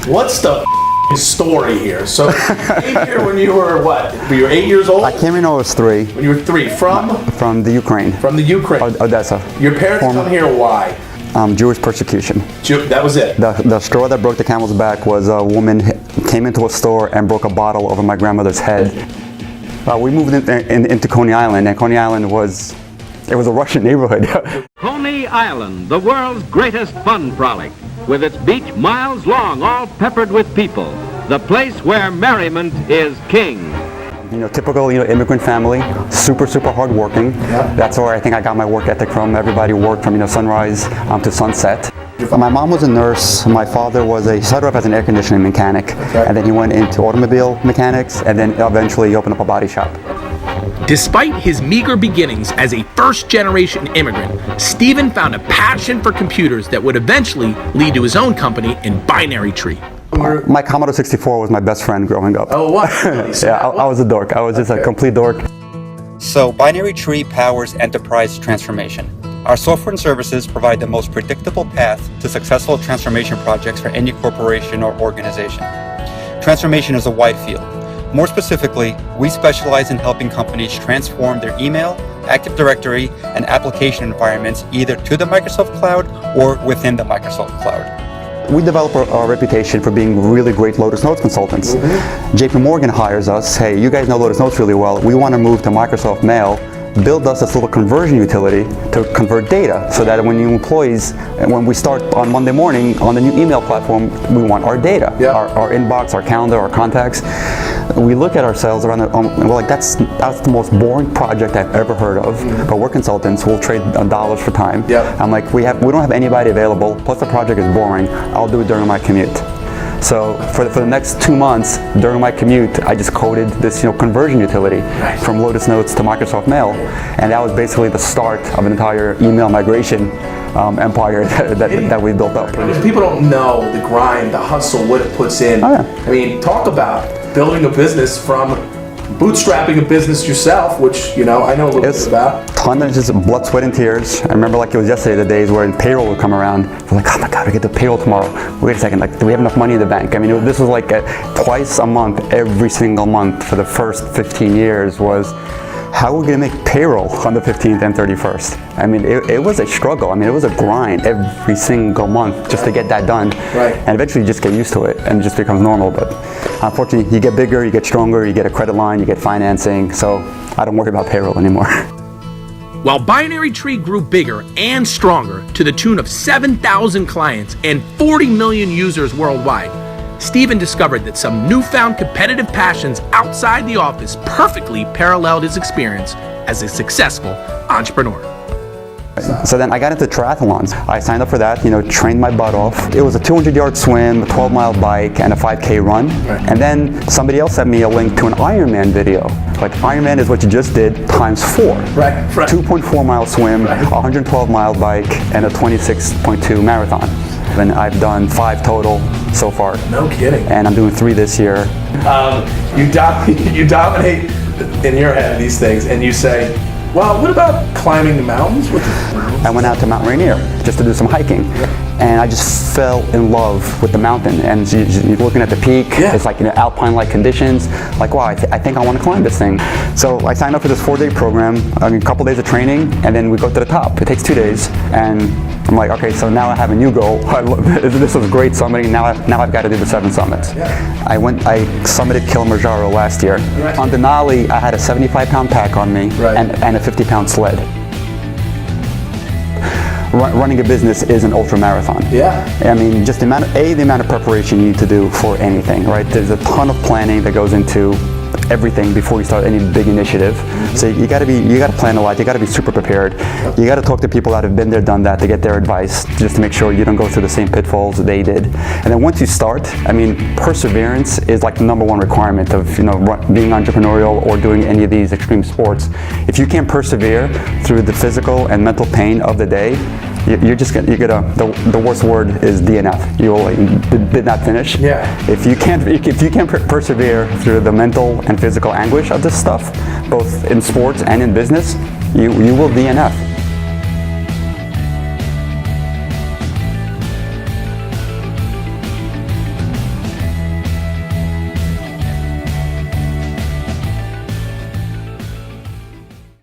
What's the story here? So you came here when you were what? You were 8 years old? I came in when I was 3. When you were 3. From the Ukraine. From the Ukraine. Odessa. Your parents come here why? Jewish persecution. That was it? The straw that broke the camel's back was a woman came into a store and broke a bottle over my grandmother's head. We moved into Coney Island, and Coney Island was a Russian neighborhood. Coney Island, the world's greatest fun frolic, with its beach miles long, all peppered with people. The place where merriment is king. Typical, immigrant family, super hardworking. Yeah. That's where I think I got my work ethic from. Everybody worked from, sunrise to sunset. My mom was a nurse. My father he started off as an air conditioning mechanic, and then he went into automobile mechanics, and then eventually he opened up a body shop. Despite his meager beginnings as a first-generation immigrant, Steven found a passion for computers that would eventually lead to his own company in Binary Tree. My Commodore 64 was my best friend growing up. Oh, what? Yeah, I was a dork. I was just a complete dork. So Binary Tree powers enterprise transformation. Our software and services provide the most predictable path to successful transformation projects for any corporation or organization. Transformation is a wide field. More specifically, we specialize in helping companies transform their email, Active Directory, and application environments either to the Microsoft Cloud or within the Microsoft Cloud. We develop our reputation for being really great Lotus Notes consultants. JP Morgan hires us. Hey, you guys know Lotus Notes really well. We want to move to Microsoft Mail. Build us this little conversion utility to convert data so that when new employees, when we start on Monday morning on the new email platform, we want our data, our inbox, our calendar, our contacts. We look at ourselves around and we're like, that's the most boring project I've ever heard of. But we're consultants, we'll trade dollars for time. I'm like, we don't have anybody available, plus the project is boring. I'll do it during my commute. So for the next 2 months during my commute, I just coded this conversion utility from Lotus Notes to Microsoft Mail, and that was basically the start of an entire email migration empire that we built up. People don't know the grind, the hustle, what it puts in. Oh, yeah. I mean, talk about building a business from bootstrapping a business yourself, which I know a little bit about. Ton of just blood, sweat, and tears. I remember like it was yesterday, the days where payroll would come around. We're like, oh my God, we get the payroll tomorrow. Wait a second, do we have enough money in the bank? I mean, this was like twice a month, every single month for the first 15 years was, how are we going to make payroll on the 15th and 31st? I mean, it was a struggle. I mean, it was a grind every single month just to get that done. And eventually you just get used to it and it just becomes normal. But unfortunately, you get bigger, you get stronger, you get a credit line, you get financing. So I don't worry about payroll anymore. While Binary Tree grew bigger and stronger to the tune of 7,000 clients and 40 million users worldwide, Steven discovered that some newfound competitive passions outside the office perfectly paralleled his experience as a successful entrepreneur. So then I got into triathlons. I signed up for that, trained my butt off. It was a 200-yard swim, a 12-mile bike, and a 5K run. And then somebody else sent me a link to an Ironman video. Like, Ironman is what you just did times 4. 2.4-mile swim, 112-mile bike, and a 26.2 marathon. And I've done 5 total so far. No kidding. And I'm doing 3 this year. You dominate in your head these things, and you say, well, what about climbing the mountains? I went out to Mount Rainier just to do some hiking, and I just fell in love with the mountain. And you're looking at the peak, it's like alpine-like conditions. Like, wow, I think I want to climb this thing. So I signed up for this 4-day program, a couple days of training, and then we go to the top. It takes 2 days, and I'm like, okay, so now I have a new goal. This was great summiting. Now I've got to do the 7 summits. I summited Kilimanjaro last year. On Denali, I had a 75-pound pack on me and a 50-pound sled. Running a business is an ultra marathon. I mean, just the amount of preparation you need to do for anything, right? There's a ton of planning that goes into everything before you start any big initiative. So you got to plan a lot. You got to be super prepared. You got to talk to people that have been there, done that, to get their advice, just to make sure you don't go through the same pitfalls that they did. And then once you start, I mean, perseverance is like the #1 requirement of being entrepreneurial or doing any of these extreme sports. If you can't persevere through the physical and mental pain of the day, the worst word is DNF. Did not finish. If you can't persevere through the mental and physical anguish of this stuff, both in sports and in business, you will DNF.